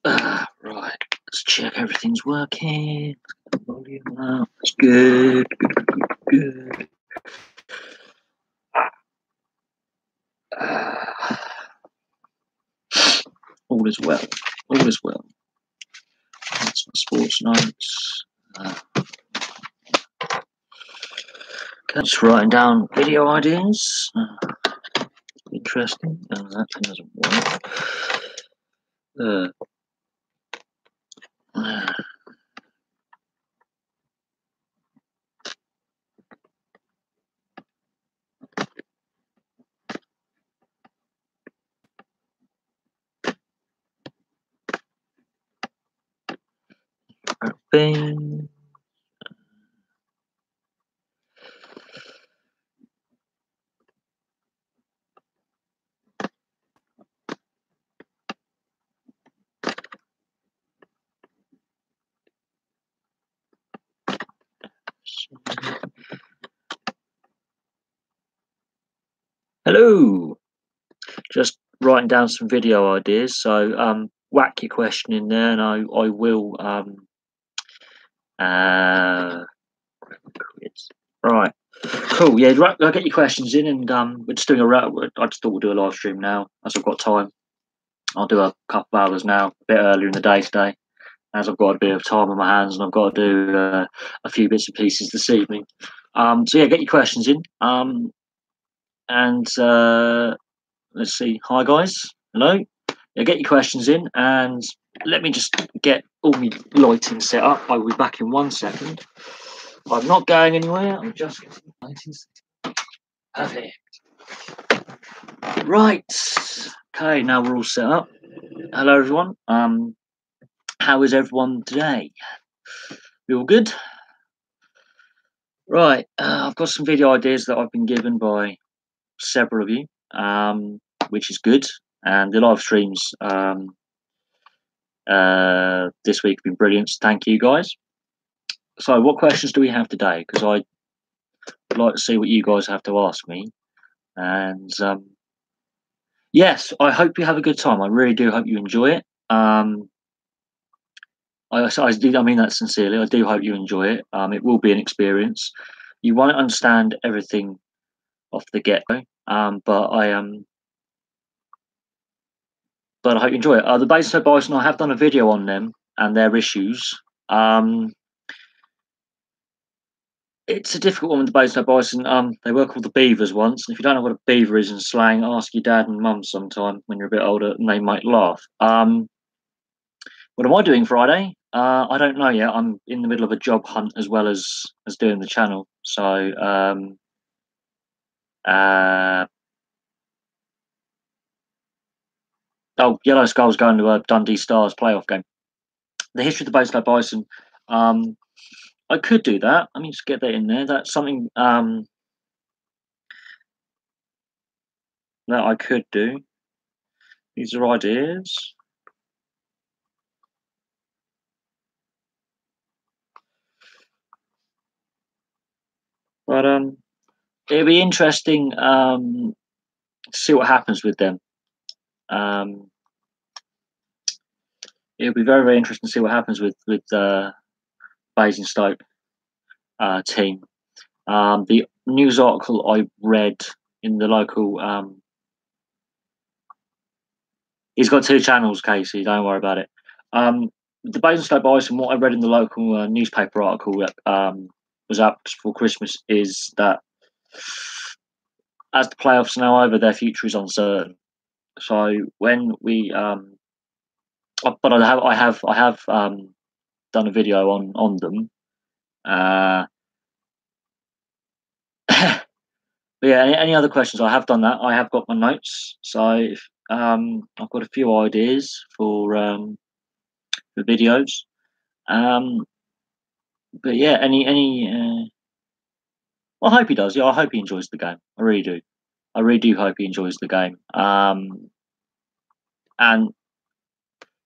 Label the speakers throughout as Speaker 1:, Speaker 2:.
Speaker 1: Right, let's check everything's working. Volume up. That's good. Good. All is well. All is well. That's my sports notes. Just writing down video ideas. Interesting. That thing doesn't work. Bing. Hello. Just writing down some video ideas. So whack your question in there, and I will quiz. Right. Cool. Yeah, right, I'll get your questions in, and we're just doing I just thought we'll do a live stream now, as I've got time. I'll do a couple of hours now, a bit earlier in the day today, as I've got a bit of time on my hands, and I've got to do a few bits and pieces this evening. So yeah, get your questions in. And let's see. Hi guys. Hello. Yeah, get your questions in, and let me just get all my lighting set up. I will be back in 1 second. I'm not going anywhere. I'm just getting lighting set up. Perfect. Right. Okay, now we're all set up. Hello everyone. How is everyone today? You all good? Right. I've got some video ideas that I've been given by several of you, which is good. And the live streams this week have been brilliant. So thank you guys. So what questions do we have today? Because I'd like to see what you guys have to ask me. And yes, I hope you have a good time. I really do hope you enjoy it. I mean that sincerely. I do hope you enjoy it. It will be an experience. You won't understand everything off the get-go, but I hope you enjoy it. The Basingstoke Bison, I have done a video on them and their issues. It's a difficult one with the Basingstoke Bison. They were called the Beavers once. And if you don't know what a beaver is in slang, ask your dad and mum sometime when you're a bit older, and they might laugh. What am I doing Friday? I don't know yet. I'm in the middle of a job hunt as well as doing the channel. So Yellow Skull's going to a Dundee Stars playoff game. The history of the Basingstoke Bison. I could do that. I mean, just get that in there. That's something that I could do. These are ideas. But it'll be interesting to see what happens with them. It'll be very, very interesting to see what happens with Basingstoke team. The news article I read in the local. He's got 2 channels, Casey. Don't worry about it. The Basingstoke Bison, what I read in the local newspaper article that was up just before Christmas, is that as the playoffs are now over, their future is uncertain. So when we, but I have done a video on them. But yeah, any other questions? I have done that. I have got my notes. So I've got a few ideas for the videos. But yeah, any. I hope he does. Yeah, I hope he enjoys the game. I really do. I really do hope he enjoys the game. And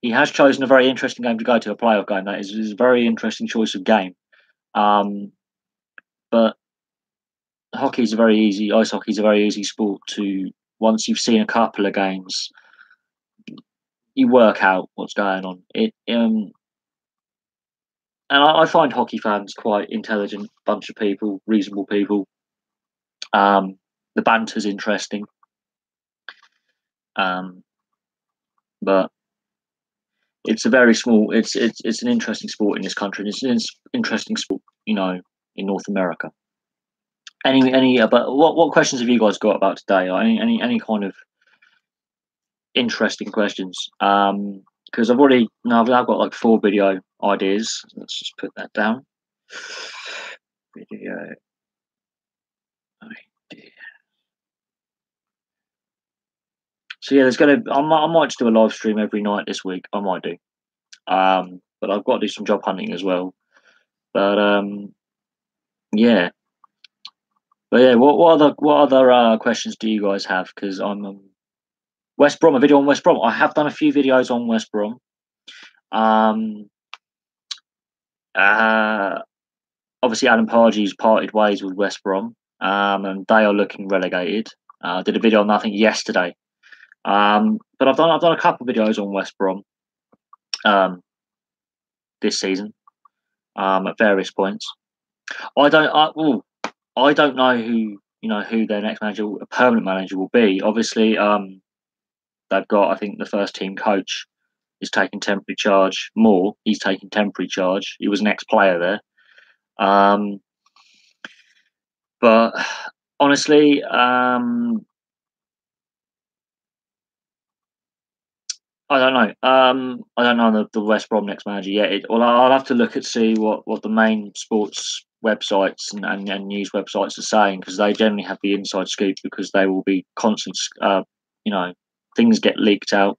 Speaker 1: he has chosen a very interesting game to go to, a playoff game. That is a very interesting choice of game. But hockey's a very easy. Ice hockey's a very easy sport to. Once you've seen a couple of games, you work out what's going on. And I find hockey fans quite intelligent bunch of people, reasonable people. The banter's interesting, um, but it's a very small. It's an interesting sport in this country. And it's an interesting sport, in North America. But what questions have you guys got about today? Or any kind of interesting questions? Because I've got like 4 video ideas. Let's just put that down. Video idea. So yeah, I might just do a live stream every night this week. I might do. But I've got to do some job hunting as well. But yeah. But yeah, what other questions do you guys have? Because I'm West Brom, a video on West Brom. I have done a few videos on West Brom. Obviously, Adam Pardee's parted ways with West Brom, and they are looking relegated. I did a video on that, I think, yesterday. But I've done a couple of videos on West Brom this season at various points. I don't know who their next permanent manager will be. Obviously, they've got, I think, the first team coach is taking temporary charge. He's taking temporary charge. He was an ex-player there. But honestly, I don't know. I don't know the West Brom next manager yet. I'll have to look at see what the main sports websites and news websites are saying, because they generally have the inside scoop, because they will be constant. Things get leaked out.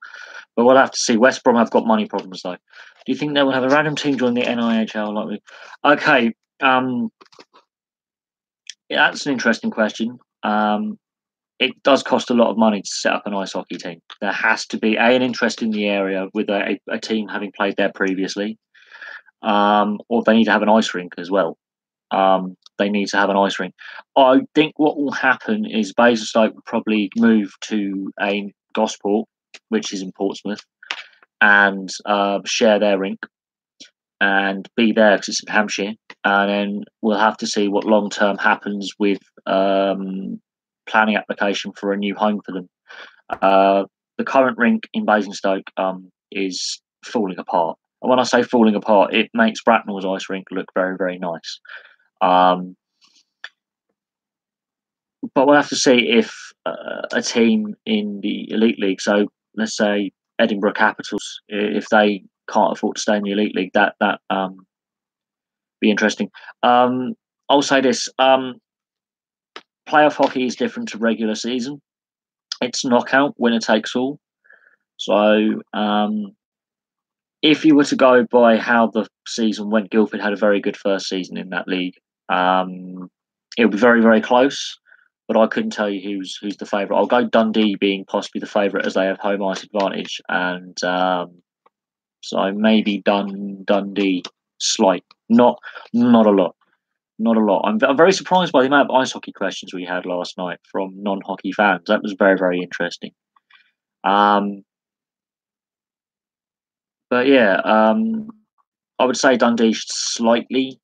Speaker 1: But we'll have to see. West Brom have got money problems though. Do you think they will have a random team join the NIHL? Okay. Yeah, that's an interesting question. It does cost a lot of money to set up an ice hockey team. There has to be an interest in the area with a team having played there previously, or they need to have an ice rink as well. They need to have an ice rink. I think what will happen is Basingstoke will probably move to a Gosport, which is in Portsmouth, and share their rink and be there because it's in Hampshire. And then we'll have to see what long term happens with planning application for a new home for them. The current rink in Basingstoke is falling apart. And when I say falling apart, it makes Bracknell's ice rink look very, very nice. But we'll have to see if a team in the Elite League, so let's say Edinburgh Capitals, if they can't afford to stay in the Elite League, that be interesting. I'll say this: playoff hockey is different to regular season. It's knockout, winner takes all. So if you were to go by how the season went, Guildford had a very good first season in that league. It would be very, very close, but I couldn't tell you who's the favourite. I'll go Dundee being possibly the favourite, as they have home ice advantage, and so maybe Dundee slight, not a lot. Not a lot. I'm very surprised by the amount of ice hockey questions we had last night from non-hockey fans. That was very, very interesting. But yeah, I would say Dundee should slightly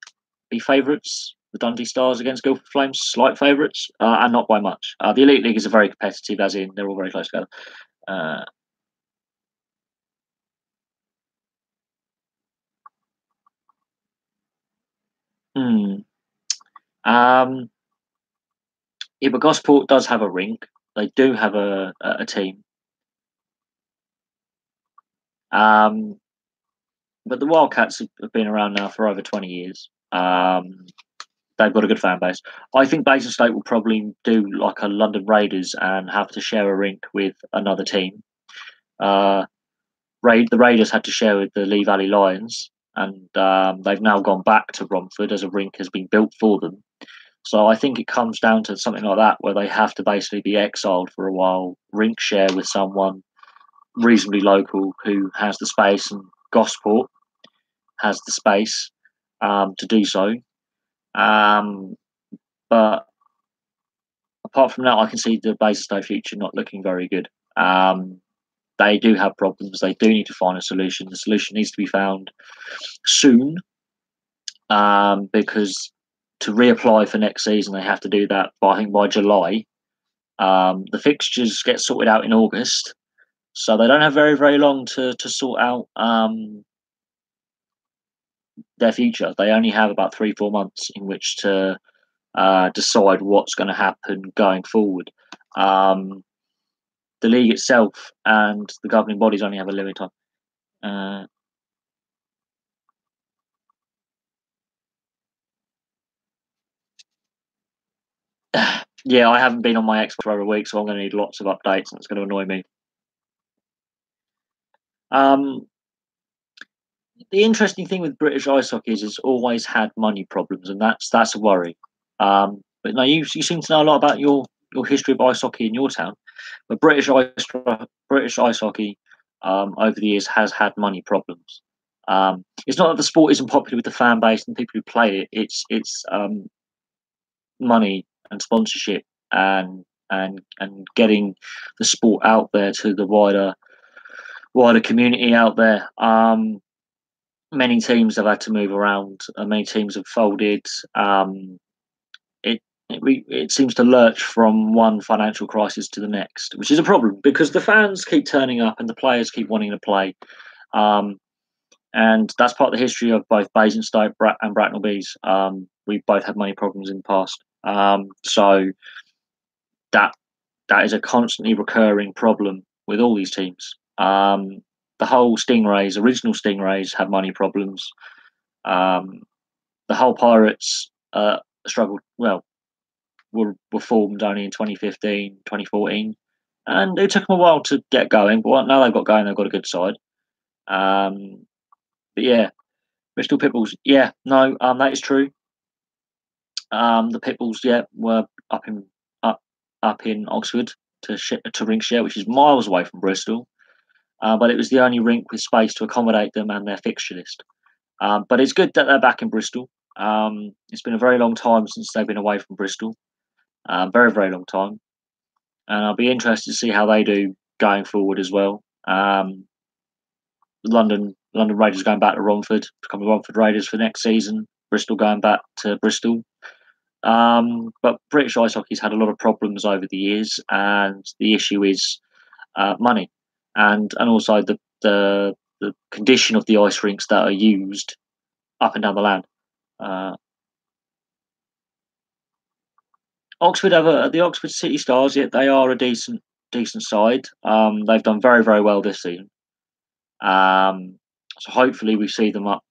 Speaker 1: be favourites. The Dundee Stars against Guildford Flames, slight favourites, and not by much. The Elite League is a very competitive, as in they're all very close together. Yeah, but Gosport does have a rink. They do have a team. But the Wildcats have been around now for over 20 years. They've got a good fan base. I think Basingstoke will probably do like a London Raiders and have to share a rink with another team. The Raiders had to share with the Lee Valley Lions, and they've now gone back to Romford as a rink has been built for them. So I think it comes down to something like that, where they have to basically be exiled for a while, rink share with someone reasonably local who has the space, and Gosport has the space to do so. But apart from that, I can see the Basingstoke future not looking very good. they do have problems. They do need to find a solution. The solution needs to be found soon, because to reapply for next season, they have to do that by, I think, by July. The fixtures get sorted out in August, so they don't have very, very long to sort out their future. They only have about 3-4 months in which to decide what's going to happen going forward. The league itself and the governing bodies only have a limited time. Yeah, I haven't been on my Xbox for over a week, so I'm going to need lots of updates, and it's going to annoy me. The interesting thing with British ice hockey is it's always had money problems, and that's a worry. But no, you seem to know a lot about your history of ice hockey in your town. But British ice hockey over the years has had money problems. It's not that the sport isn't popular with the fan base and people who play it. It's money and sponsorship and getting the sport out there to the wider community out there. Many teams have had to move around. Many teams have folded. It seems to lurch from one financial crisis to the next, which is a problem because the fans keep turning up and the players keep wanting to play. And that's part of the history of both Basingstoke and Bracknell Bees. We've both had money problems in the past. So that is a constantly recurring problem with all these teams. The whole original Stingrays, had money problems. The whole Pirates struggled. Well, were formed only in 2015, 2014, and it took them a while to get going. But now they've got going, they've got a good side. But yeah, Bristol Pitbulls. Yeah, no, that is true. The Pitbulls, yeah, were up in Oxford to rink share, which is miles away from Bristol. But it was the only rink with space to accommodate them and their fixture list. But it's good that they're back in Bristol. It's been a very long time since they've been away from Bristol. Very, very long time. And I'll be interested to see how they do going forward as well. London Raiders going back to Romford, becoming Romford Raiders for next season. Bristol going back to Bristol. But British ice hockey's had a lot of problems over the years, and the issue is money, and also the condition of the ice rinks that are used up and down the land. Oxford have the Oxford City Stars. Yet they are a decent side. They've done very, very well this season. So hopefully we see them up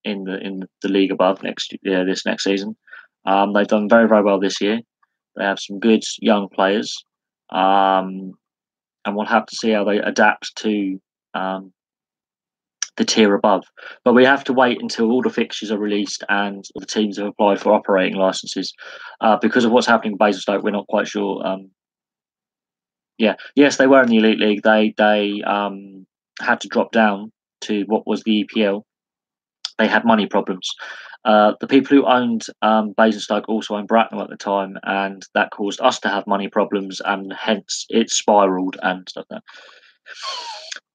Speaker 1: in the league above this next season. They've done very, very well this year. They have some good young players, and we'll have to see how they adapt to the tier above. But we have to wait until all the fixtures are released and the teams have applied for operating licenses. Because of what's happening in Basingstoke, we're not quite sure. Yes, they were in the Elite League. They had to drop down to what was the EPL. They had money problems. The people who owned Basingstoke also owned Bracknell at the time, and that caused us to have money problems, and hence it spiralled and stuff like that.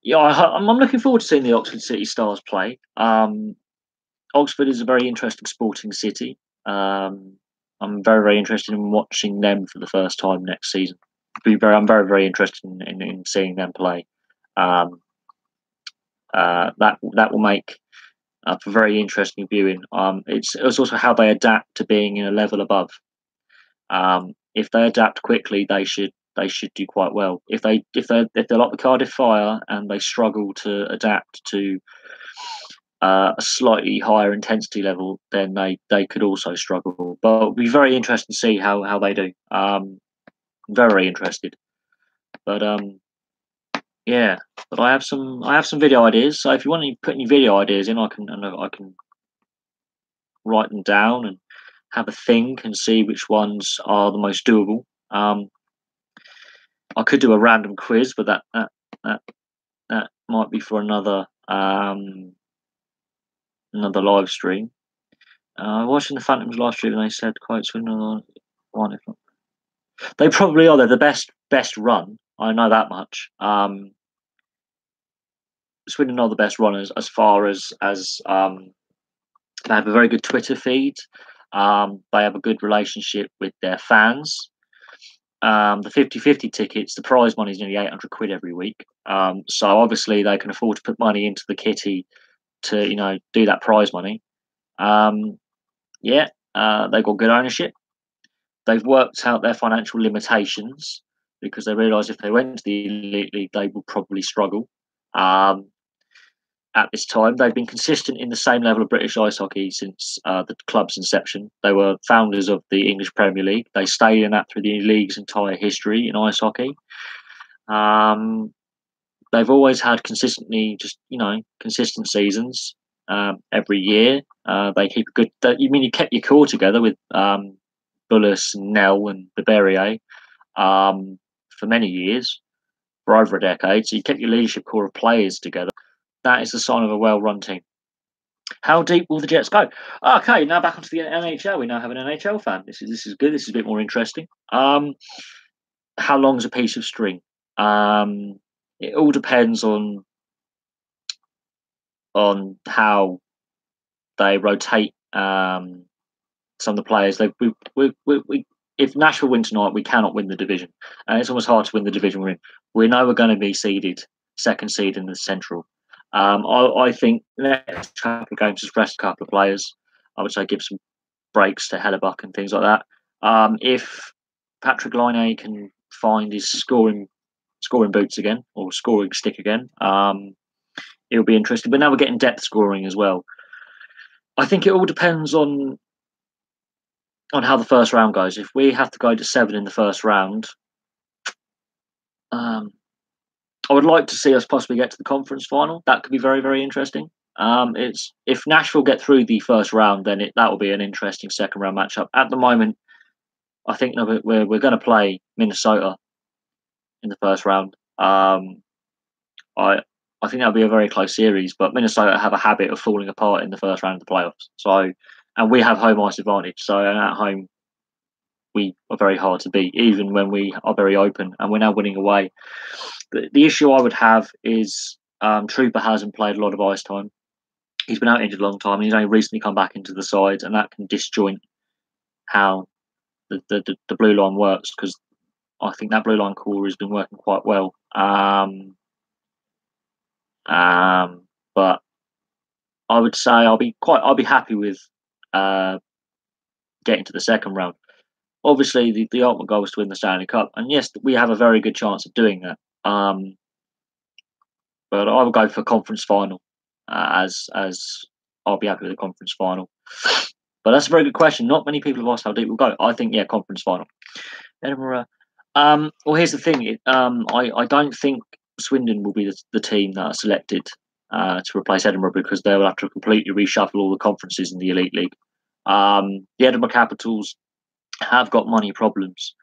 Speaker 1: Yeah, I'm looking forward to seeing the Oxford City Stars play. Oxford is a very interesting sporting city. I'm very, very interested in watching them for the first time next season. I'm very, very interested in seeing them play. That will make for very interesting viewing. It's also how they adapt to being in a level above. If they adapt quickly, they should do quite well. If they're like the Cardiff Fire and they struggle to adapt to a slightly higher intensity level, then they could also struggle. But it'll be very interesting to see how they do. Very interested. But yeah. But I have some video ideas. So if you want to put any video ideas in, I can write them down and have a think and see which ones are the most doable. I could do a random quiz, but that might be for another live stream. Watching the Phantoms live stream, and they said quotes for another one. If not, they probably are. They're the best run. I know that much. Swindon are the best runners as far as they have a very good Twitter feed. They have a good relationship with their fans. The 50-50 tickets, the prize money is nearly 800 quid every week. So obviously they can afford to put money into the kitty to, do that prize money. They've got good ownership. They've worked out their financial limitations because they realise if they went to the Elite League, they would probably struggle. At this time, they've been consistent in the same level of British ice hockey since the club's inception. They were founders of the English Premier League. They stayed in that through the league's entire history in ice hockey. They've always had consistent seasons every year. They keep a good. You kept your core together with Bullis, Nell, and Berberrier for many years, for over a decade. So you kept your leadership core of players together. That is the sign of a well-run team. How deep will the Jets go? Okay, now back onto the NHL. We now have an NHL fan. This is good. This is a bit more interesting. How long's a piece of string? It all depends on how they rotate some of the players. If Nashville win tonight, we cannot win the division, and it's almost hard to win the division we're in. We know we're going to be seeded second seed in the Central. I think the next couple of games just rest a couple of players. I would say give some breaks to Hellebuck and things like that. If Patrick Laine can find his scoring boots again or scoring stick again, it'll be interesting. But now we're getting depth scoring as well. I think it all depends on how the first round goes. If we have to go to 7 in the first round, I would like to see us possibly get to the conference final. That could be very, very interesting. If Nashville get through the first round, then that will be an interesting second round matchup. At the moment, I think we're going to play Minnesota in the first round. I think that'll be a very close series, but Minnesota have a habit of falling apart in the first round of the playoffs. So, and we have home ice advantage. So, and at home, we are very hard to beat, even when we are very open. And we're now winning away. The issue I would have is Trooper hasn't played a lot of ice time. He's been out injured a long time, and he's only recently come back into the side, and that can disjoint how the blue line works, because I think that blue line core has been working quite well. But I would say I'll be happy with getting to the second round. Obviously, the ultimate goal is to win the Stanley Cup, and yes, we have a very good chance of doing that. But I would go for conference final, as I'll be happy with the conference final. But that's a very good question. Not many people have asked how deep we'll go. I think, conference final. Edinburgh. Well, here's the thing. I don't think Swindon will be the team that are selected to replace Edinburgh, because they will have to completely reshuffle all the conferences in the Elite League. The Edinburgh Capitals have got money problems,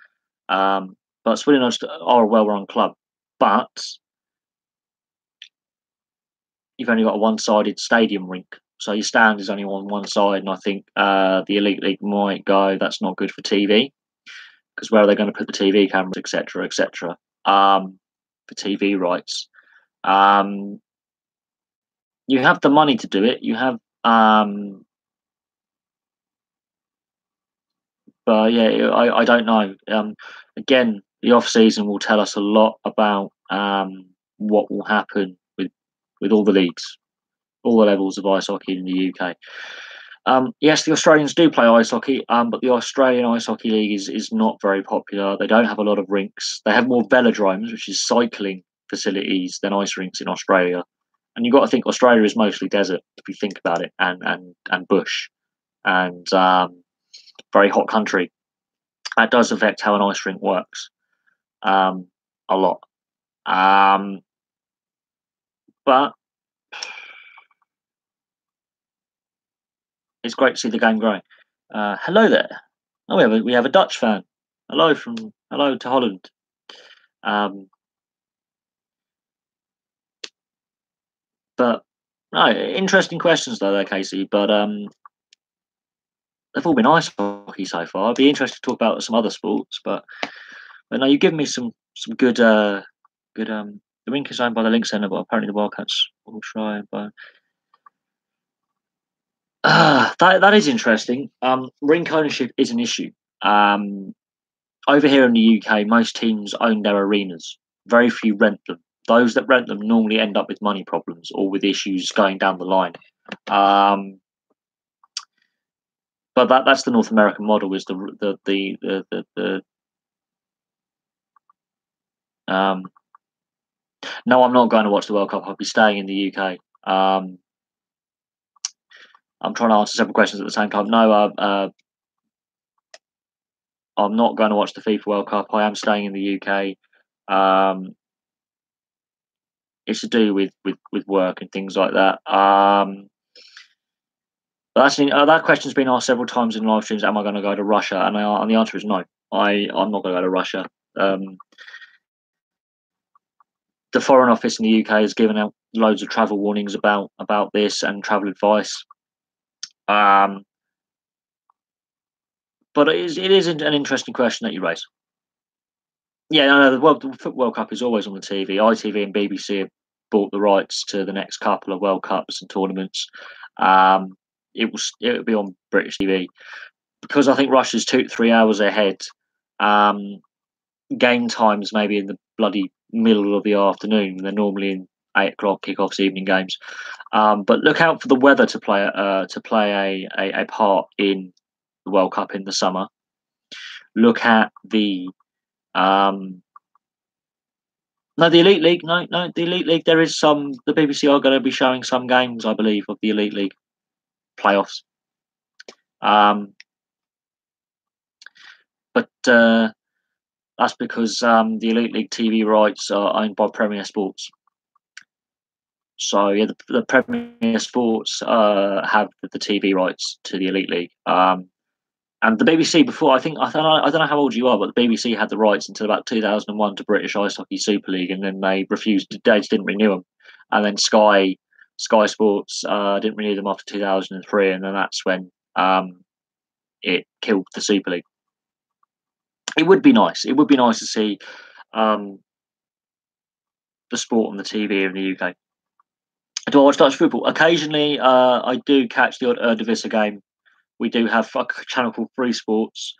Speaker 1: but Swindon are a well-run club. But you've only got a one-sided stadium rink, so your stand is only on one side, and I think the Elite League might go, that's not good for TV, because where are they going to put the TV cameras, etc., etc., for TV rights? You have the money to do it. You have, but yeah, I don't know. Again, the off season will tell us a lot about what will happen with all the leagues, all the levels of ice hockey in the UK. Yes, the Australians do play ice hockey, but the Australian Ice Hockey League is not very popular. They don't have a lot of rinks. They have more velodromes, which is cycling facilities, than ice rinks in Australia. And you've got to think Australia is mostly desert, if you think about it, and bush, and very hot country. That does affect how an ice rink works a lot. But it's great to see the game growing. Hello there. Oh, we have a Dutch fan. Hello to Holland. But no, interesting questions though, there, Casey. But they've all been ice hockey so far. I'd be interested to talk about some other sports, but no, you've given me some good. It The rink is owned by the Link Centre, but apparently the Wildcats will try. But that is interesting. Rink ownership is an issue. Over here in the UK, most teams own their arenas. Very few rent them. Those that rent them normally end up with money problems or with issues going down the line. But that's the North American model. Is no, I'm not going to watch the World Cup. I'll be staying in the UK. I'm trying to answer several questions at the same time. No, I'm not going to watch the FIFA World Cup. I am staying in the UK. It's to do with work and things like that. But that question's been asked several times in live streams. Am I going to go to Russia? And the answer is no. I'm not going to go to Russia. The Foreign Office in the UK has given out loads of travel warnings about this and travel advice. But it is an interesting question that you raise. Yeah, no, the World Cup is always on the TV. ITV and BBC have bought the rights to the next couple of World Cups and tournaments. It will be on British TV because I think Russia's 2-3 hours ahead. Game times maybe in the bloody middle of the afternoon. They're normally in 8 o'clock kickoffs, evening games. But look out for the weather to play a part in the World Cup in the summer. Look at the the Elite League. No, the Elite League. There is some. The BBC are going to be showing some games, I believe, of the Elite League playoffs. But that's because the Elite League TV rights are owned by Premier Sports. So yeah, the Premier Sports have the TV rights to the Elite League. And the BBC before, I don't know how old you are, but the BBC had the rights until about 2001 to British Ice Hockey Super League, and then they refused. They just didn't renew them, and then Sky Sports didn't renew them after 2003, and then that's when it killed the Super League. It would be nice. It would be nice to see the sport on the TV in the UK. Do I watch Dutch football? Occasionally, I do catch the odd Eredivisie game. We do have a channel called Free Sports.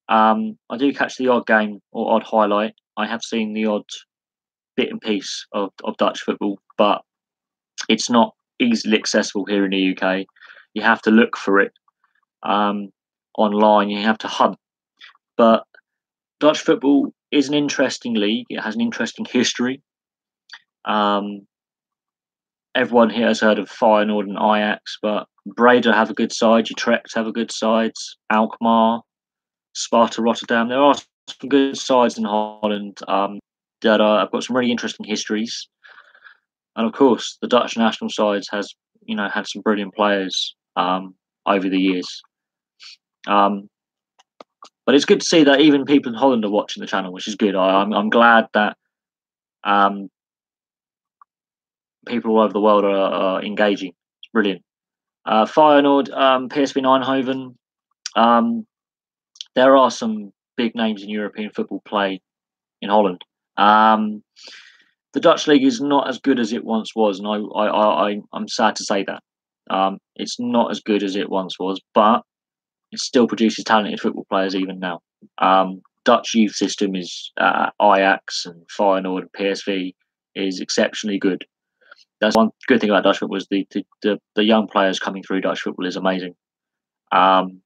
Speaker 1: I do catch the odd game or odd highlight. I have seen the odd bit and piece of Dutch football, but it's not easily accessible here in the UK. You have to look for it online. You have to hunt. But Dutch football is an interesting league. It has an interesting history. Everyone here has heard of Feyenoord and Ajax, but Breda have a good side. Utrecht have a good sides. Alkmaar, Sparta Rotterdam. There are some good sides in Holland that have got some really interesting histories. And of course, the Dutch national sides has had some brilliant players over the years. But it's good to see that even people in Holland are watching the channel, which is good. I'm glad that people all over the world are engaging. It's brilliant. Feyenoord, PSV Eindhoven. There are some big names in European football played in Holland. The Dutch league is not as good as it once was, and I'm sad to say that. It's not as good as it once was, but it still produces talented football players even now. Dutch youth system is Ajax and Feyenoord and PSV is exceptionally good. That's one good thing about Dutch football is the young players coming through Dutch football is amazing. And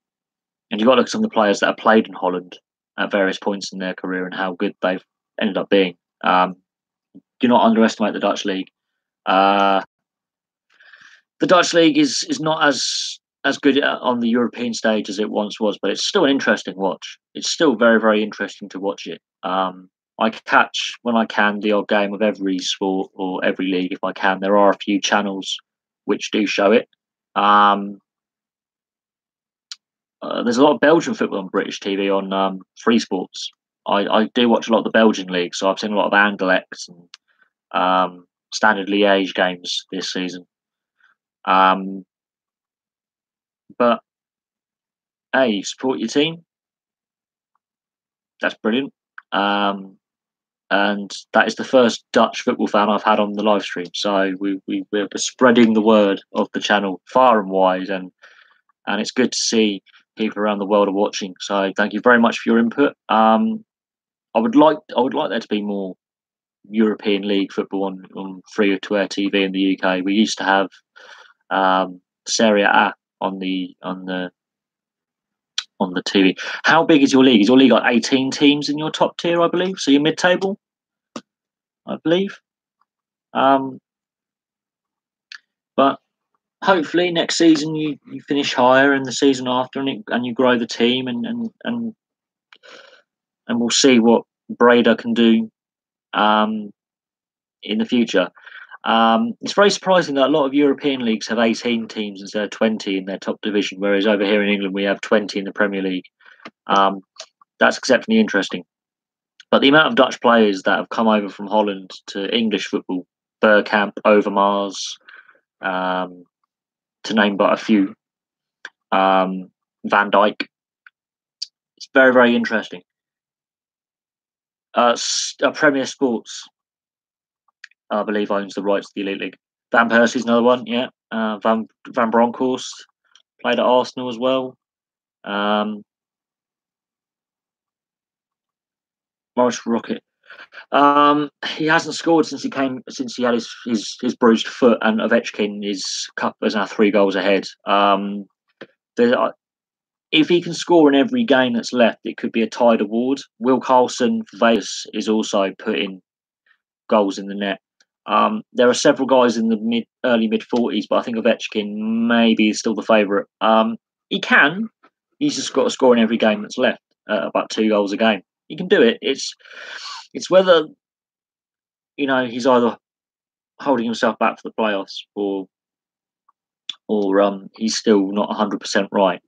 Speaker 1: you've got to look at some of the players that have played in Holland at various points in their career and how good they've ended up being. Do not underestimate the Dutch league. The Dutch league is not as good on the European stage as it once was, but it's still an interesting watch. It's still very, very interesting to watch it. I catch, when I can, the odd game of every sport or every league if I can. There are a few channels which do show it. There's a lot of Belgian football on British TV on Free Sports. I do watch a lot of the Belgian league, so I've seen a lot of Anderlecht and Standard Liège games this season. But hey, support your team. That's brilliant. and that is the first Dutch football fan I've had on the live stream. So we're spreading the word of the channel far and wide, and it's good to see people around the world are watching. So thank you very much for your input. I would like there to be more European League football on free to air TV in the UK. We used to have Serie A on the TV. How big is your league? Is your league got 18 teams in your top tier, I believe? So you're mid-table, I believe. But hopefully next season you finish higher, and the season after, and you grow the team, and we'll see what Breda can do in the future. It's very surprising that a lot of European leagues have 18 teams instead of 20 in their top division, whereas over here in England we have 20 in the Premier League. That's exceptionally interesting. But the amount of Dutch players that have come over from Holland to English football, Bergkamp, Overmars, to name but a few, Van Dijk, it's very, very interesting. Premier Sports, I believe, owns the rights to the Elite League. Van Persie's another one, yeah. Van Bronckhorst played at Arsenal as well. Morris Rocket. He hasn't scored since he had his bruised foot, and Ovechkin is now 3 goals ahead. If he can score in every game that's left, it could be a tied award. Will Carlson for Vegas is also putting goals in the net. There are several guys in the early mid 40s, but I think Ovechkin maybe is still the favourite. He can. He's just got to score in every game that's left, about 2 goals a game. He can do it. It's whether he's either holding himself back for the playoffs, or he's still not 100% right.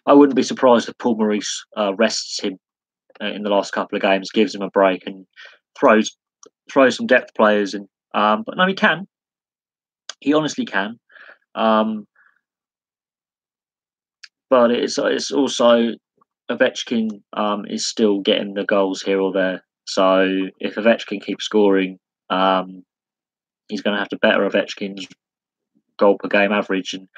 Speaker 1: I wouldn't be surprised if Paul Maurice rests him in the last couple of games, gives him a break, and throws some depth players in. But no, he can. He honestly can. But it's also Ovechkin is still getting the goals here or there. So if Ovechkin keeps scoring, he's going to have to better Ovechkin's goal per game average, and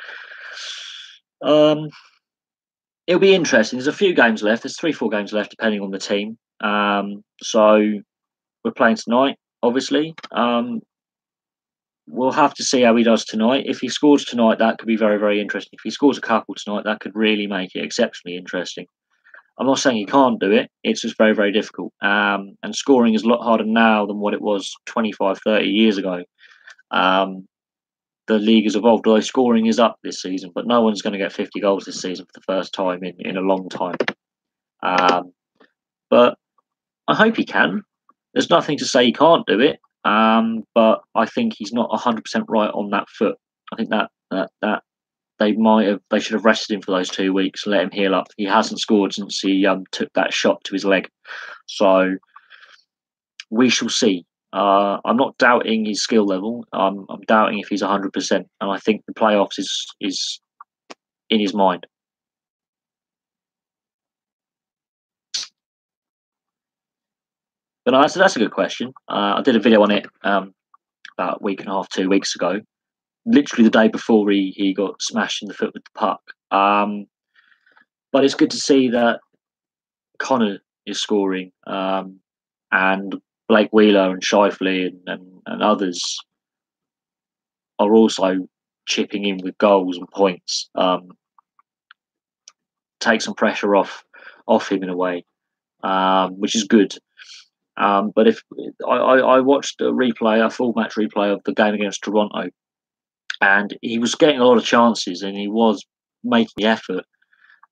Speaker 1: it'll be interesting. There's a few games left. There's 3-4 games left, depending on the team. So we're playing tonight, obviously. We'll have to see how he does tonight. If he scores tonight, that could be very, very interesting. If he scores a couple tonight, that could really make it exceptionally interesting. I'm not saying he can't do it. It's just very, very difficult. And scoring is a lot harder now than what it was 25, 30 years ago. The league has evolved, although scoring is up this season, but no one's going to get 50 goals this season for the first time in a long time. But I hope he can. There's nothing to say he can't do it. But I think he's not 100% right on that foot. I think that they should have rested him for those 2 weeks, let him heal up. He hasn't scored since he took that shot to his leg. So we shall see. I'm not doubting his skill level. I'm doubting if he's 100%, and I think the playoffs is in his mind. But that's a good question. I did a video on it about a week and a half, 2 weeks ago, literally the day before he got smashed in the foot with the puck. But it's good to see that Connor is scoring, and Blake Wheeler and Shifley and others are also chipping in with goals and points. Take some pressure off him in a way, which is good. But if I watched a full match replay of the game against Toronto, and he was getting a lot of chances, and he was making the effort,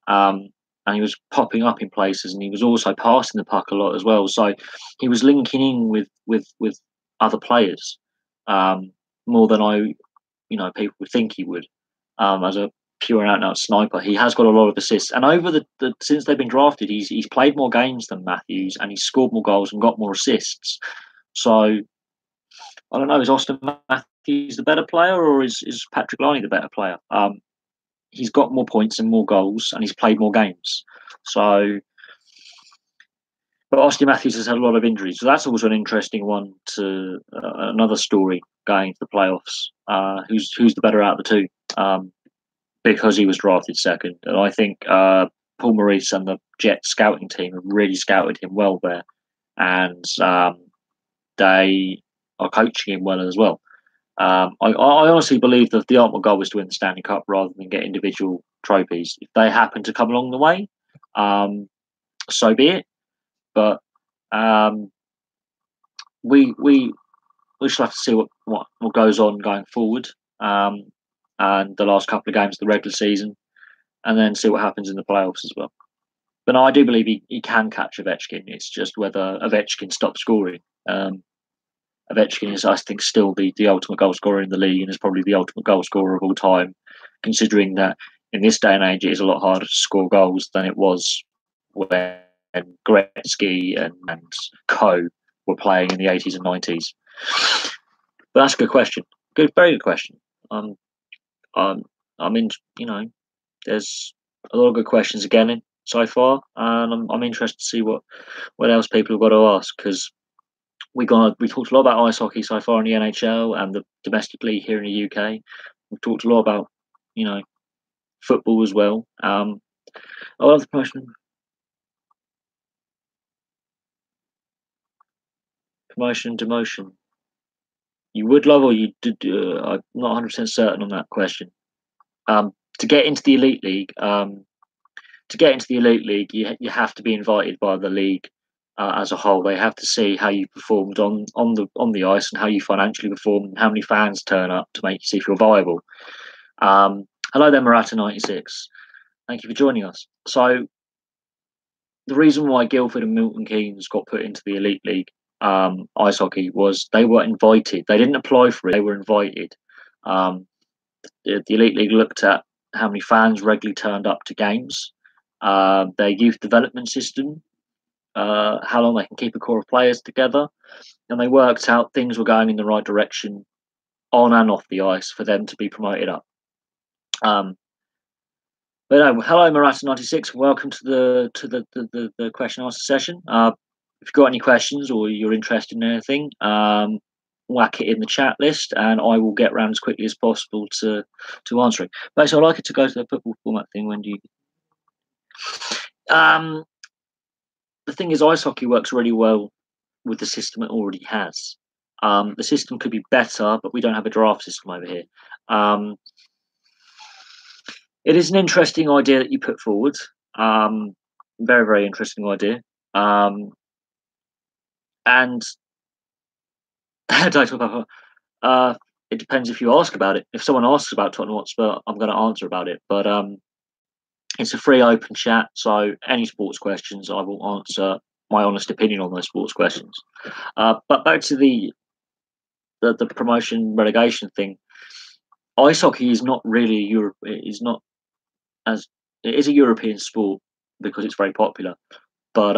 Speaker 1: and he was popping up in places, and he was also passing the puck a lot as well. So he was linking in with other players more than people would think he would. As a pure and out sniper, he has got a lot of assists, and over the since they've been drafted, he's played more games than Matthews, and he's scored more goals and got more assists. So I don't know, is Austin Matthews the better player, or is Patrick Laine the better player? He's got more points and more goals, and he's played more games. So But Oscar Matthews has had a lot of injuries, so that's also an interesting one. To another story going into the playoffs. Who's the better out of the two? Because he was drafted second, and I think Paul Maurice and the Jets scouting team have really scouted him well there, and they are coaching him well as well. I honestly believe that the ultimate goal is to win the Stanley Cup rather than get individual trophies. If they happen to come along the way, so be it. But um, we shall have to see what goes on going forward, and the last couple of games of the regular season, and then see what happens in the playoffs as well. But no, I do believe he can catch Ovechkin. It's just whether Ovechkin stops scoring. Ovechkin is, I think, still the ultimate goal scorer in the league, and is probably the ultimate goal scorer of all time, considering that in this day and age it is a lot harder to score goals than it was when Gretzky and Co were playing in the 80s and 90s. But that's a good question. Very good question. I mean, there's a lot of good questions again so far, and I'm interested to see what else people have got to ask, because we talked a lot about ice hockey so far in the NHL and the domestic league here in the UK. We've talked a lot about football as well. I love the promotion demotion. You would love, or you did? I'm not 100% certain on that question. To get into the elite league, you have to be invited by the league as a whole. They have to see how you performed on the ice and how you financially performed and how many fans turn up to make you see if you're viable. Hello there, Murata96. Thank you for joining us. So the reason why Guildford and Milton Keynes got put into the elite league ice hockey was they were invited. They didn't apply for it. They were invited. The elite league looked at how many fans regularly turned up to games, their youth development system, how long they can keep a core of players together, and they worked out things were going in the right direction on and off the ice for them to be promoted up. But no, hello, Marata96. Welcome to the question answer session. If you've got any questions or you're interested in anything, whack it in the chat list, and I will get round as quickly as possible to answering. Basically, I'd like it to go to the football format thing. When do you? The thing is, ice hockey works really well with the system it already has. The system could be better, but we don't have a draft system over here. It is an interesting idea that you put forward. Very, very interesting idea. And don't talk about it depends if you ask about it. If someone asks about Tottenham Hotspur, I'm going to answer about it. But it's a free, open chat, so any sports questions, I will answer my honest opinion on those sports questions. But back to the promotion relegation thing. Ice hockey is not really Europe. It is a European sport because it's very popular, but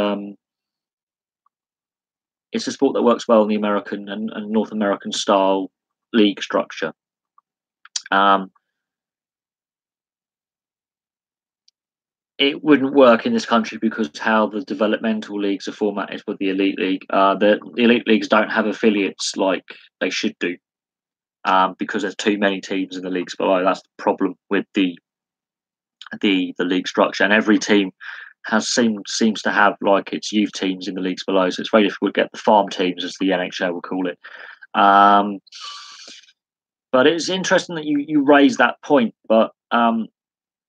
Speaker 1: it's a sport that works well in the American and North American style league structure. It wouldn't work in this country because how the developmental leagues are formatted for the elite league. The elite leagues don't have affiliates like they should do, because there's too many teams in the leagues below. That's the problem with the league structure, and every team seems to have like its youth teams in the leagues below, so it's very difficult to get the farm teams, as the NHL will call it. But it's interesting that you raise that point. But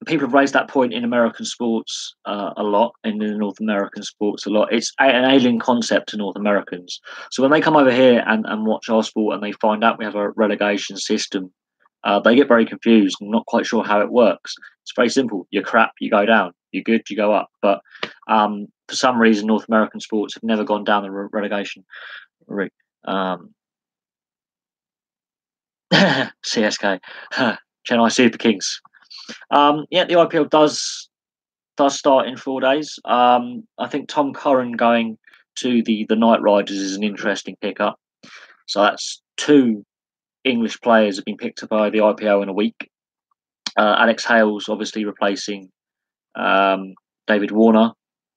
Speaker 1: people have raised that point in American sports a lot, in the North American sports a lot. It's an alien concept to North Americans. So when they come over here and watch our sport and they find out we have a relegation system, they get very confused and not quite sure how it works. It's very simple. You're crap, you go down. You're good, you go up. But for some reason, North American sports have never gone down the relegation route. CSK, Chennai Super Kings. Yeah, the IPL does start in 4 days. I think Tom Curran going to the Knight Riders is an interesting pickup. So that's 2 English players have been picked up by the IPL in a week. Alex Hale's obviously replacing David Warner.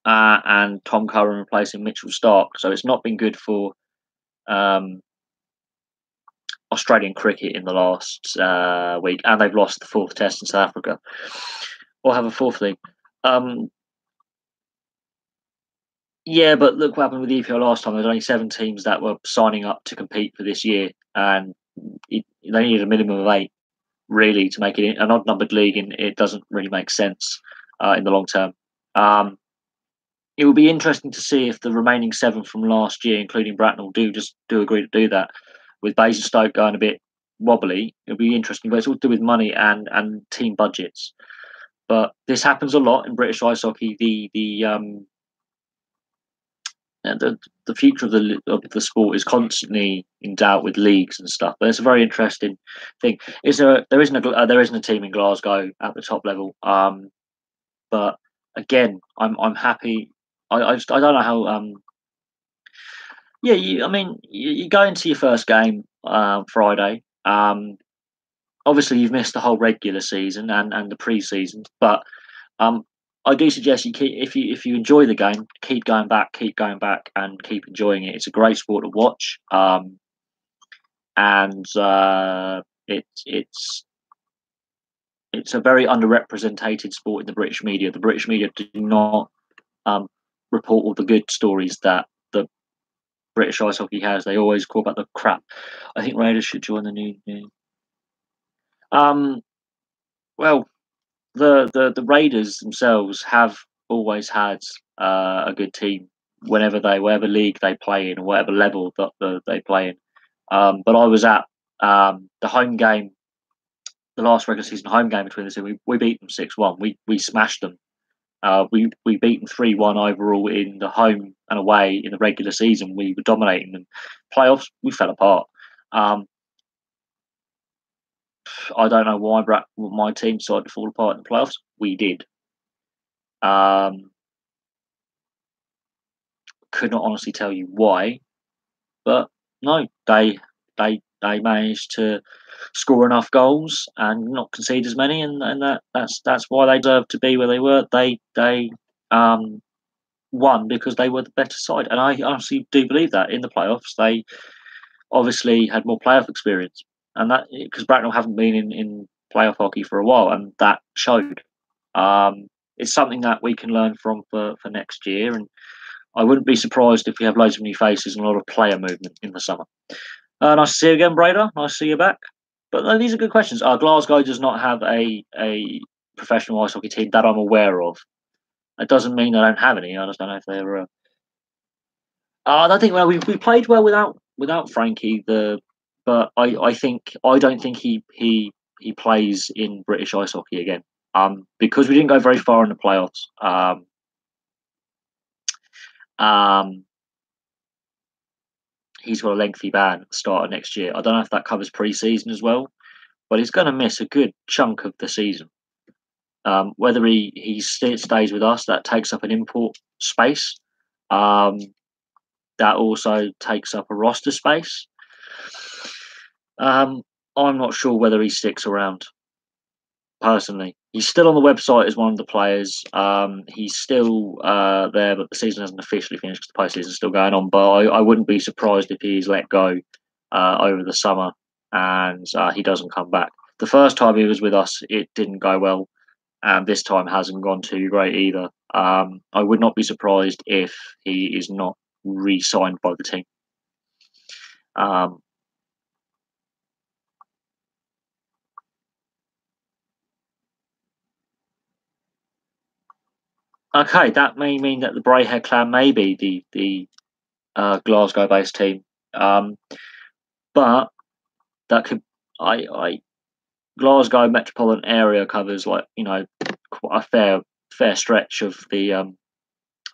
Speaker 1: and Tom Curran replacing Mitchell Starc. So it's not been good for um, Australian cricket in the last week, and they've lost the fourth Test in South Africa. Or have a fourth league. Yeah, but look what happened with the EPL last time. There was only 7 teams that were signing up to compete for this year, and they needed a minimum of 8 really to make it an odd-numbered league, and it doesn't really make sense in the long term. It will be interesting to see if the remaining 7 from last year, including Bracknell, do agree to do that. With Basingstoke going a bit wobbly, it'll be interesting, but it's all to do with money and team budgets. But this happens a lot in British ice hockey. The future of the sport is constantly in doubt with leagues and stuff. But it's a very interesting thing. There isn't a team in Glasgow at the top level. But again, I'm happy. I don't know how. Yeah, you go into your first game Friday. Obviously, you've missed the whole regular season and the pre-season, but I do suggest if you enjoy the game, keep going back, and keep enjoying it. It's a great sport to watch, and it's a very underrepresented sport in the British media. The British media do not report all the good stories that the British ice hockey has. They always call about the crap. I think Raiders should join the new. Well, the Raiders themselves have always had a good team whatever league they play in or whatever level that they play in. But I was at the home game, the last regular season home game between the two. We beat them 6-1. We smashed them. We beat them 3-1 overall in the home and away in the regular season. We were dominating them. Playoffs, we fell apart. I don't know why my team decided to fall apart in the playoffs. We did. Could not honestly tell you why, but no, they managed to score enough goals and not concede as many, and that's why they deserve to be where they were. They won because they were the better side, and I honestly do believe that in the playoffs they obviously had more playoff experience, and that because Bracknell haven't been in playoff hockey for a while, and that showed. It's something that we can learn from for next year, and I wouldn't be surprised if we have loads of new faces and a lot of player movement in the summer. Nice to see you again, Brader. Nice to see you back. But no, these are good questions. Glasgow does not have a professional ice hockey team that I'm aware of. It doesn't mean they don't have any. I just don't know if they're. I don't think. Well, we played well without Frankie. But I don't think he plays in British ice hockey again. Because we didn't go very far in the playoffs. He's got a lengthy ban at the start of next year. I don't know if that covers pre-season as well, but he's going to miss a good chunk of the season. Whether he stays with us, that takes up an import space. That also takes up a roster space. I'm not sure whether he sticks around. Personally, he's still on the website as one of the players. He's still there, but the season hasn't officially finished because the postseason is still going on. But I wouldn't be surprised if he's let go over the summer and he doesn't come back. The first time he was with us, it didn't go well, and this time hasn't gone too great either. I would not be surprised if he is not re-signed by the team. Okay, that may mean that the Brayhead clan may be the Glasgow-based team, but that could Glasgow metropolitan area covers quite a fair stretch of the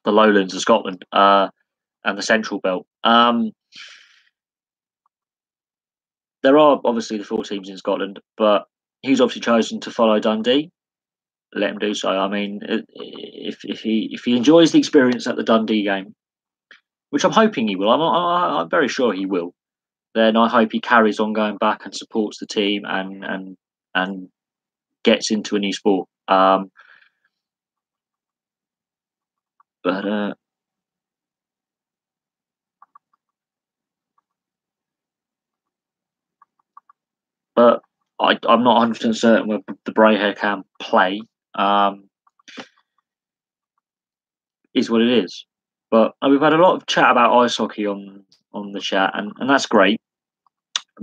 Speaker 1: lowlands of Scotland and the central belt. There are obviously the 4 teams in Scotland, but he's obviously chosen to follow Dundee. Let him do so. I mean, if he enjoys the experience at the Dundee game, which I'm hoping he will, I'm very sure he will. Then I hope he carries on going back and supports the team and gets into a new sport. But I'm not 100% certain whether the Brahe can play. Um, is what it is. But we've had a lot of chat about ice hockey on the chat, and that's great.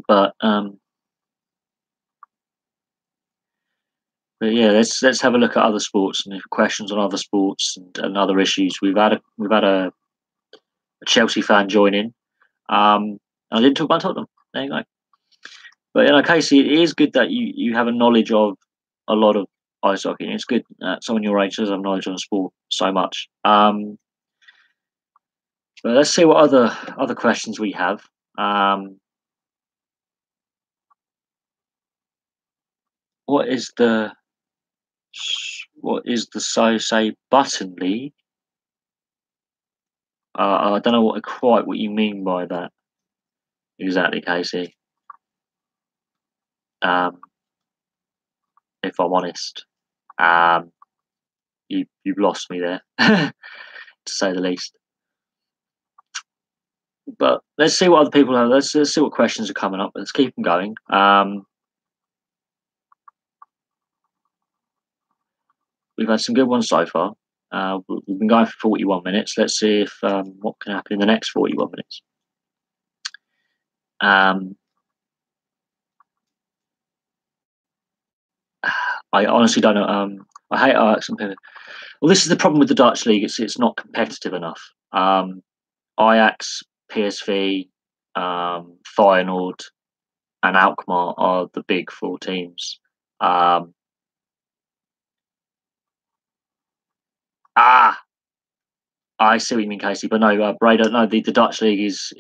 Speaker 1: But but yeah, let's have a look at other sports and questions on other sports and other issues. We've had a Chelsea fan join in. I didn't talk about Tottenham. There you go. But Casey, it is good that you have a knowledge of a lot of ice hockey. And it's good that someone your age does have knowledge on the sport so much. But let's see what other questions we have. Um, what is the so say button league? I don't know quite what you mean by that exactly, Casey. Um, if I'm honest, um, you've lost me there, to say the least. But let's see what other people have. Let's see what questions are coming up. Let's keep them going. We've had some good ones so far. We've been going for 41 minutes. Let's see if what can happen in the next 41 minutes. I honestly don't know. I hate Ajax and people. Well, this is the problem with the Dutch league. It's not competitive enough. Ajax, PSV, Feyenoord, and Alkmaar are the big four teams. Ah, I see what you mean, Casey. But no, Brado. No, the Dutch league is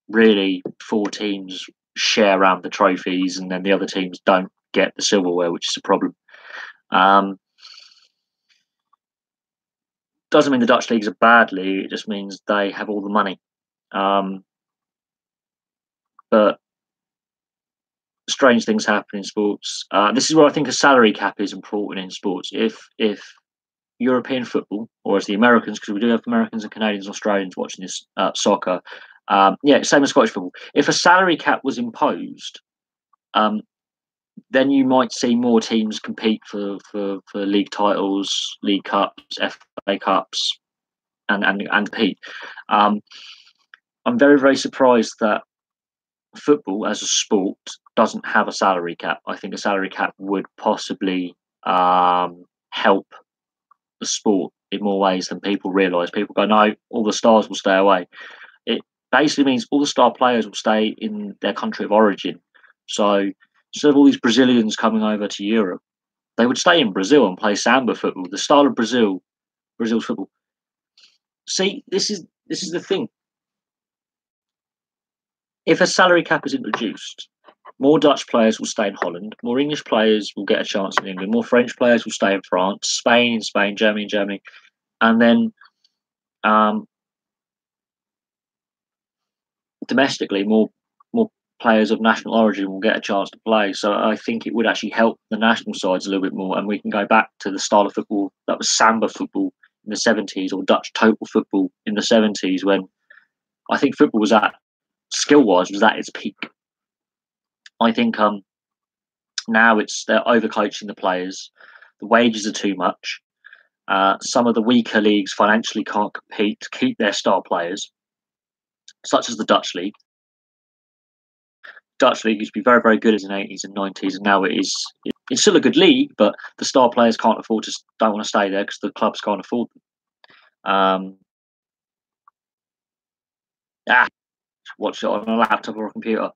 Speaker 1: really four teams share around the trophies, and then the other teams don't get the silverware, which is a problem. Doesn't mean the Dutch league's a bad league. It just means they have all the money. But strange things happen in sports. This is where I think a salary cap is important in sports. If European football, or as the Americans, because we do have Americans and Canadians and Australians watching this soccer, yeah, same as Scottish football. If a salary cap was imposed, then you might see more teams compete for league titles, league cups, FA Cups, and compete. I'm very, very surprised that football as a sport doesn't have a salary cap. I think a salary cap would possibly help the sport in more ways than people realise. People go, no, all the stars will stay away. It basically means all the star players will stay in their country of origin. So instead of all these Brazilians coming over to Europe, they would stay in Brazil and play samba football, the style of Brazil's football. See, this is the thing. If a salary cap is introduced, more Dutch players will stay in Holland, more English players will get a chance in England, more French players will stay in France, Spain in Spain, Germany in Germany, and then domestically, more players of national origin will get a chance to play. So I think it would actually help the national sides a little bit more, and we can go back to the style of football that was samba football in the 70s or Dutch total football in the 70s, when I think football was at skill-wise was at its peak. I think now they're overcoaching the players. The wages are too much. Some of the weaker leagues financially can't compete to keep their star players, such as the Dutch league. Dutch league used to be very, very good in the 80s and 90s, and now it's still a good league, but the star players don't want to stay there because the clubs can't afford them. Watch it on a laptop or a computer,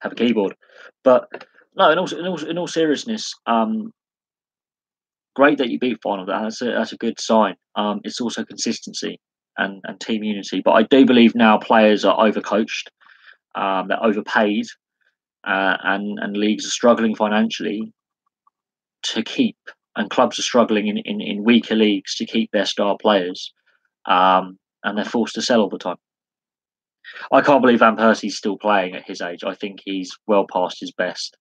Speaker 1: have a keyboard. But no, in all seriousness, great that you beat final. That's a good sign. It's also consistency and team unity. But I do believe now players are overcoached, they're overpaid, and leagues are struggling financially to keep, and clubs are struggling in weaker leagues to keep their star players, and they're forced to sell all the time. I can't believe Van Persie's still playing at his age. I think he's well past his best.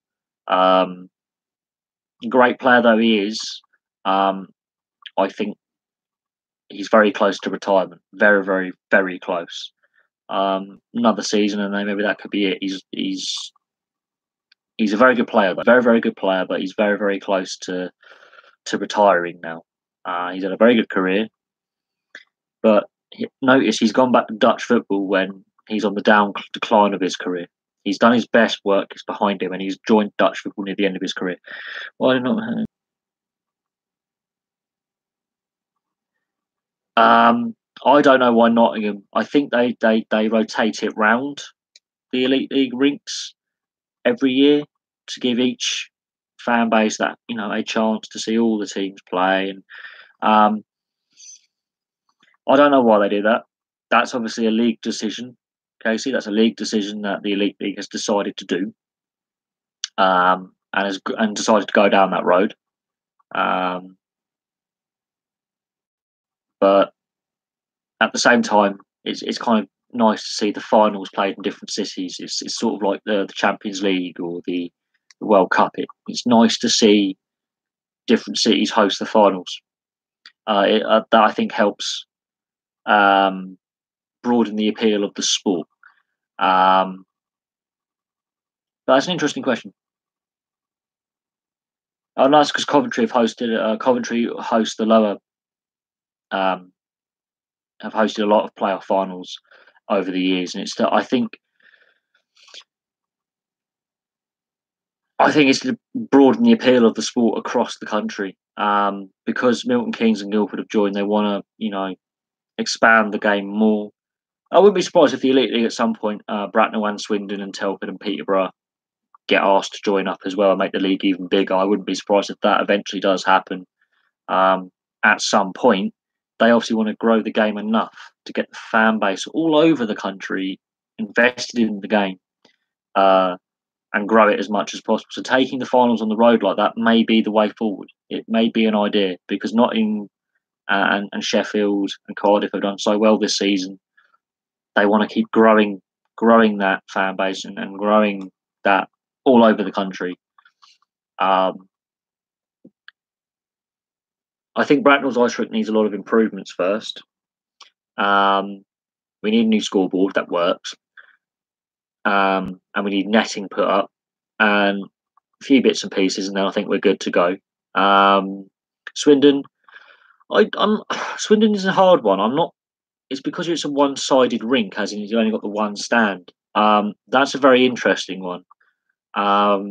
Speaker 1: Great player though he is, I think he's very close to retirement. Very, very, very close. Another season, and then maybe that could be it. He's a very good player, though. Very, very good player, but he's very, very close to retiring now. He's had a very good career, but notice he's gone back to Dutch football when he's on the decline of his career. He's done his best work is behind him, and he's joined Dutch football near the end of his career. Why not? I don't know why Nottingham. I think they rotate it round the Elite League rinks every year to give each fan base that a chance to see all the teams play. And I don't know why they do that. That's obviously a league decision, Casey. That's a league decision that the Elite League has decided to do, and decided to go down that road. But at the same time, it's kind of nice to see the finals played in different cities. It's sort of like the Champions League or the World Cup. It's nice to see different cities host the finals. That I think helps broaden the appeal of the sport. But that's an interesting question. Oh, no, it's because Coventry host the lower. Have hosted a lot of playoff finals over the years, and I think it's to broaden the appeal of the sport across the country. Because Milton Keynes and Guildford have joined, they want to expand the game more. I wouldn't be surprised if the Elite League at some point, Bracknell and Swindon and Telford and Peterborough get asked to join up as well and make the league even bigger. I wouldn't be surprised if that eventually does happen at some point. They obviously want to grow the game enough to get the fan base all over the country invested in the game and grow it as much as possible. So taking the finals on the road like that may be the way forward. It may be an idea because Nottingham and Sheffield and Cardiff have done so well this season. They want to keep growing that fan base and growing that all over the country. I think Bracknell's ice rink needs a lot of improvements first. We need a new scoreboard that works. And we need netting put up and a few bits and pieces, and then I think we're good to go. Swindon, Swindon is a hard one. I'm not. It's because it's a one-sided rink, as in you've only got the one stand. That's a very interesting one. But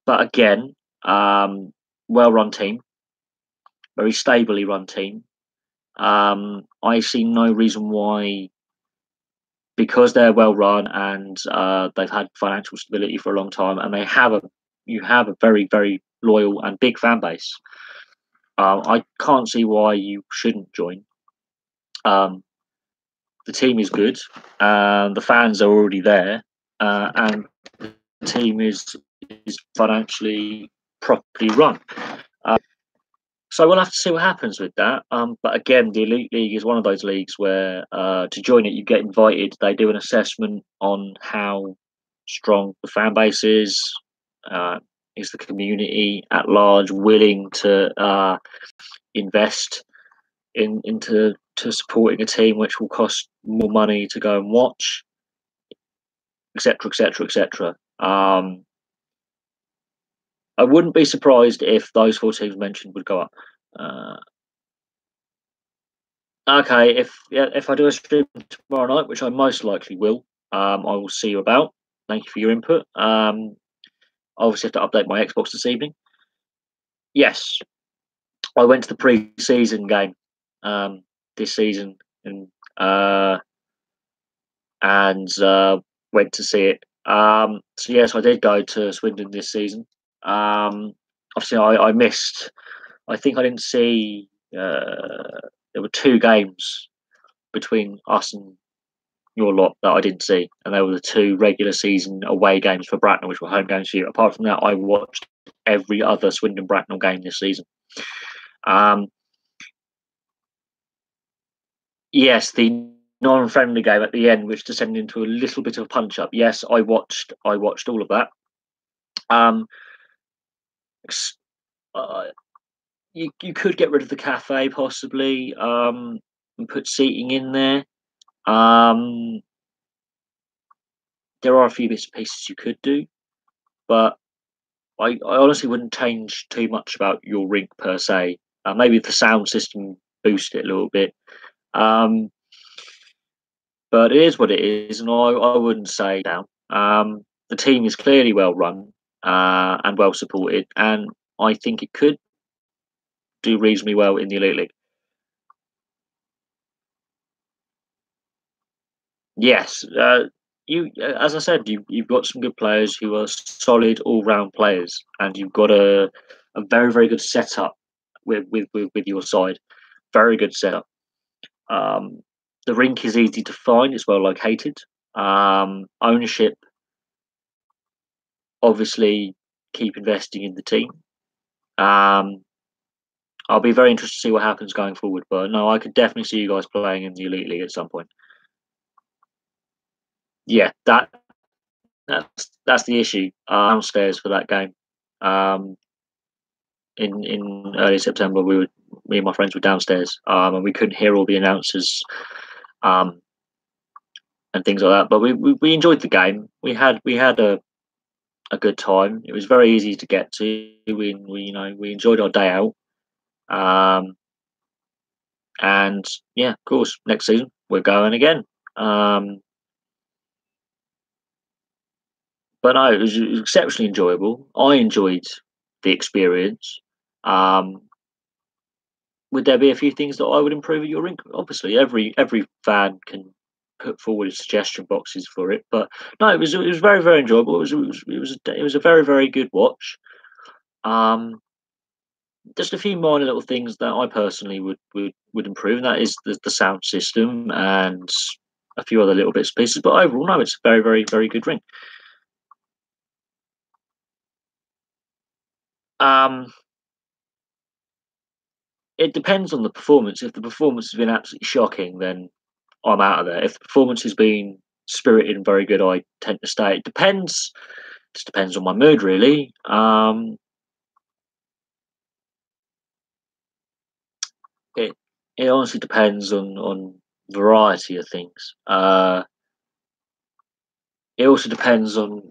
Speaker 1: again, well-run team, very stably run team. I see no reason why, because they're well-run and they've had financial stability for a long time, and you have a very, very loyal and big fan base. I can't see why you shouldn't join. The team is good, the fans are already there, and the team is financially properly run. So we'll have to see what happens with that. But again, the Elite League is one of those leagues where to join it, you get invited. They do an assessment on how strong the fan base is. Is the community at large willing to invest into supporting a team which will cost more money to go and watch, etc., etc., etc. I wouldn't be surprised if those four teams mentioned would go up. Okay, if I do a stream tomorrow night, which I most likely will, I will see you about. Thank you for your input. I obviously have to update my Xbox this evening. Yes, I went to the pre-season game this season and went to see it. So yes, I did go to Swindon this season. Obviously, I missed. I think I didn't see. There were two games between us and your lot that I didn't see, and they were the two regular season away games for Bracknell, which were home games for you. Apart from that, I watched every other Swindon Bracknell game this season. Yes, the non-friendly game at the end, which descended into a little bit of a punch-up. Yes, I watched all of that. you could get rid of the cafe possibly, and put seating in there. Um, there are a few bits and pieces you could do, but I honestly wouldn't change too much about your rink per se. Maybe the sound system boost it a little bit. Um, but it is what it is, and I wouldn't say down. The team is clearly well run and well supported, and I think it could do reasonably well in the Elite League. Yes, as I said, you've got some good players who are solid all round players, and you've got a very very good setup with your side. Very good setup. Um, the rink is easy to find. It's well located. Ownership, obviously, keep investing in the team. Um, I'll be very interested to see what happens going forward. But no, I could definitely see you guys playing in the Elite League at some point. Yeah, that's the issue. Downstairs for that game. Um, in early September, me and my friends were downstairs, and we couldn't hear all the announcers, um, and things like that. But we enjoyed the game. We had a good time. It was very easy to get to. We enjoyed our day out. Um, and yeah, of course, next season we're going again. Um, but no, it was exceptionally enjoyable. I enjoyed the experience. Um, would there be a few things that I would improve at your rink? Obviously, every fan can put forward suggestion boxes for it. But no, it was very very enjoyable. It was a very very good watch. Um, just a few minor little things that I personally would improve, and that is the sound system and a few other little bits and pieces. But overall, no, it's a very very very good rink. Um, it depends on the performance. If the performance has been absolutely shocking, then I'm out of there. If the performance has been spirited and very good, I tend to stay. It depends. Just depends on my mood, really. It it honestly depends on variety of things. It also depends on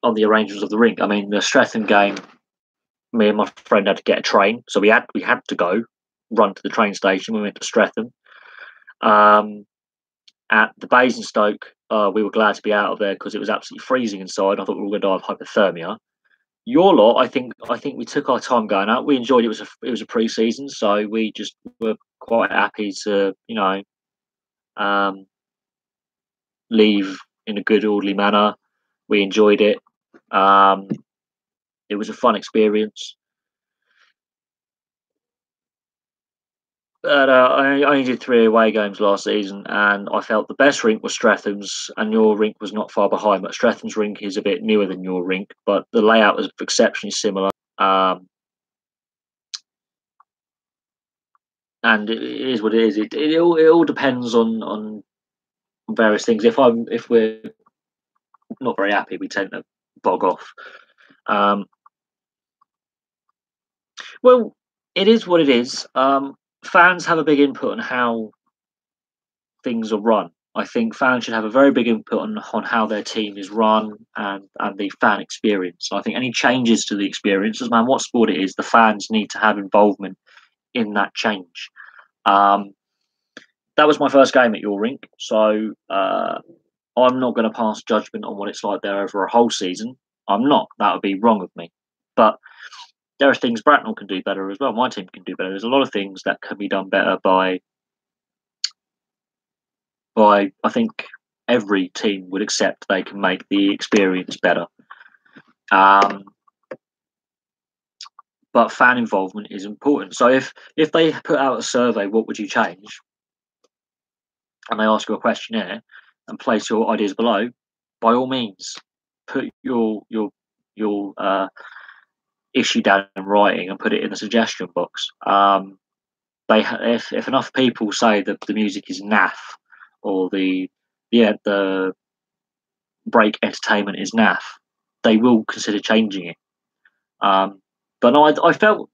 Speaker 1: the arrangements of the rink. I mean, the Streatham game, me and my friend had to get a train, so we had to go run to the train station. We went to Streatham. Um, at the Basingstoke, we were glad to be out of there because it was absolutely freezing inside. I thought we were going to die of hypothermia. Your lot, I think we took our time going out. We enjoyed it. It was a pre-season, so we just were quite happy to um, leave in a good orderly manner. We enjoyed it. Um, it was a fun experience. But I only did 3 away games last season, and I felt the best rink was Stratham's, and your rink was not far behind. But Stratham's rink is a bit newer than your rink, but the layout was exceptionally similar. Um, and it is what it is. It all depends on various things. If we're not very happy, we tend to bog off. Um, well, it is what it is. Fans have a big input on how things are run. I think fans should have a very big input on how their team is run and the fan experience. I think any changes to the experience, man, what sport it is, the fans need to have involvement in that change. Um, that was my first game at your rink, so I'm not going to pass judgment on what it's like there over a whole season. I'm not. That would be wrong of me. But there are things Bracknell can do better as well. My team can do better. There's a lot of things that can be done better by I think every team would accept they can make the experience better. Um, but fan involvement is important. So if they put out a survey, what would you change? And they ask you a questionnaire and place your ideas below, by all means, put your issue down in writing and put it in the suggestion box. If enough people say that the music is naff or the break entertainment is naff, they will consider changing it. Um, But no, I felt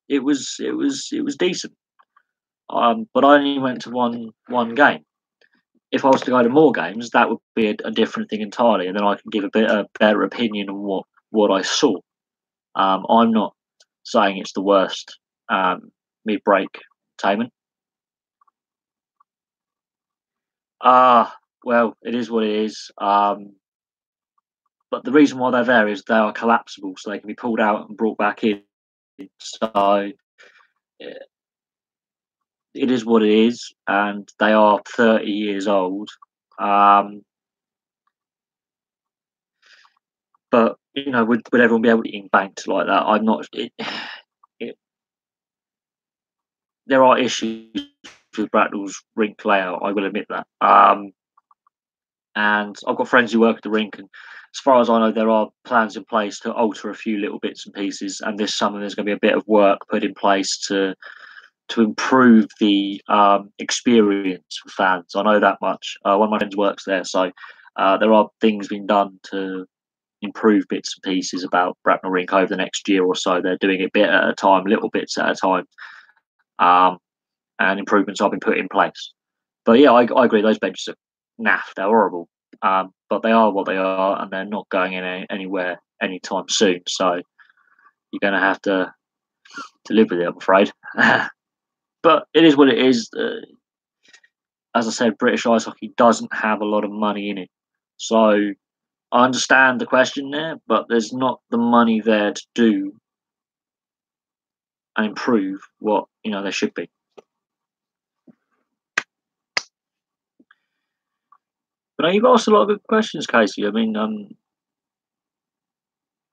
Speaker 1: it was decent. But I only went to one game. If I was to go to more games, that would be a different thing entirely, and then I can give a better opinion on what I saw. I'm not saying it's the worst mid-break entertainment. Well, it is what it is. But the reason why they're there is they are collapsible, so they can be pulled out and brought back in. So eh, it is what it is, and they are 30 years old. Um, but would everyone be able to get banked like that? I'm not. It, there are issues with Bracknell's rink layout. I will admit that. And I've got friends who work at the rink, and as far as I know, there are plans in place to alter a few little bits and pieces. And this summer, there's going to be a bit of work put in place to improve the experience for fans. I know that much. One of my friends works there, so there are things being done to improve bits and pieces about Bracknell Rink over the next year or so. They're doing it bit at a time, little bits at a time, and improvements have been put in place. But yeah, I agree. Those benches are naff. They're horrible, but they are what they are, and they're not going anywhere anytime soon. So you're going to have to live with it, I'm afraid. But it is what it is. As I said, British ice hockey doesn't have a lot of money in it, so I understand the question there, but there's not the money there to do and improve what there should be. But you've asked a lot of good questions, Casey. I mean,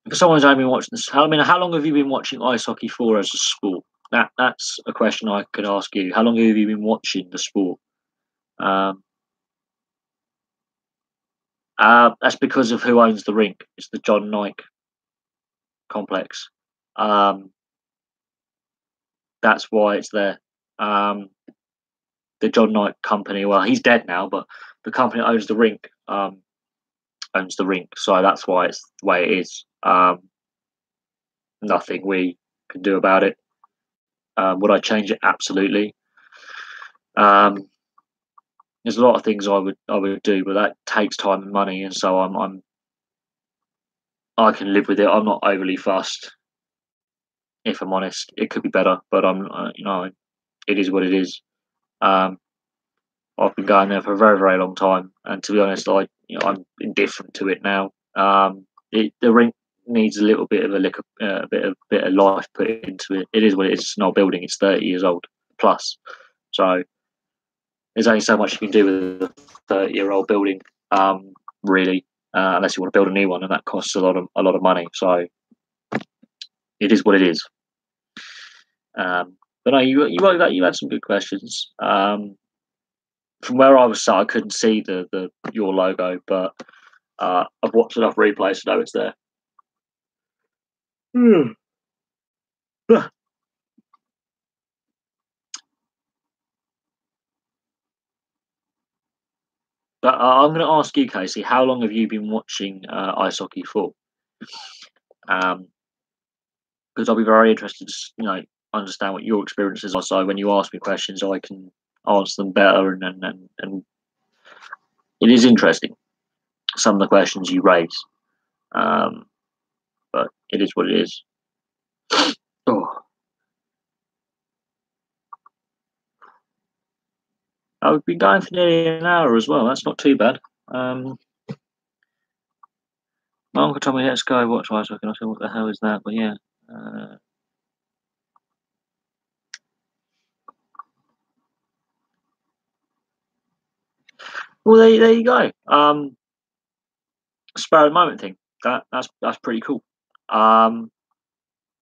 Speaker 1: for someone who's only been watching this, how long have you been watching ice hockey for as a sport? That's a question I could ask you. How long have you been watching the sport? That's because of who owns the rink. It's the John Nike complex. That's why it's there. The John Knight company. Well, he's dead now, but the company that owns the rink owns the rink, so that's why it's the way it is. Nothing we can do about it. Would I change it? Absolutely. There's a lot of things I would do, but that takes time and money, and so I can live with it. I'm not overly fussed. If I'm honest, it could be better, but it is what it is. I've been going there for a very, very long time, and to be honest, I'm indifferent to it now. The rink needs a little bit of a bit of life put into it. It is what it is. It's an old building. It's 30 years old plus, so there's only so much you can do with a 30-year-old building, really, unless you want to build a new one, and that costs a lot of money. So it is what it is. But no, you had some good questions. From where I was sat, I couldn't see your logo, but I've watched enough replays to know it's there. But I'm going to ask you, Casey, how long have you been watching ice hockey for? Because I'll be very interested to understand what your experiences are. So when you ask me questions, I can answer them better, and it is interesting some of the questions you raise. But it is what it is. Oh. I've been going for nearly an hour as well. That's not too bad. My uncle told me, let's go watch ice hockey. I said, what the hell is that? But yeah. Well, there you go. Spur of the moment thing. That's pretty cool.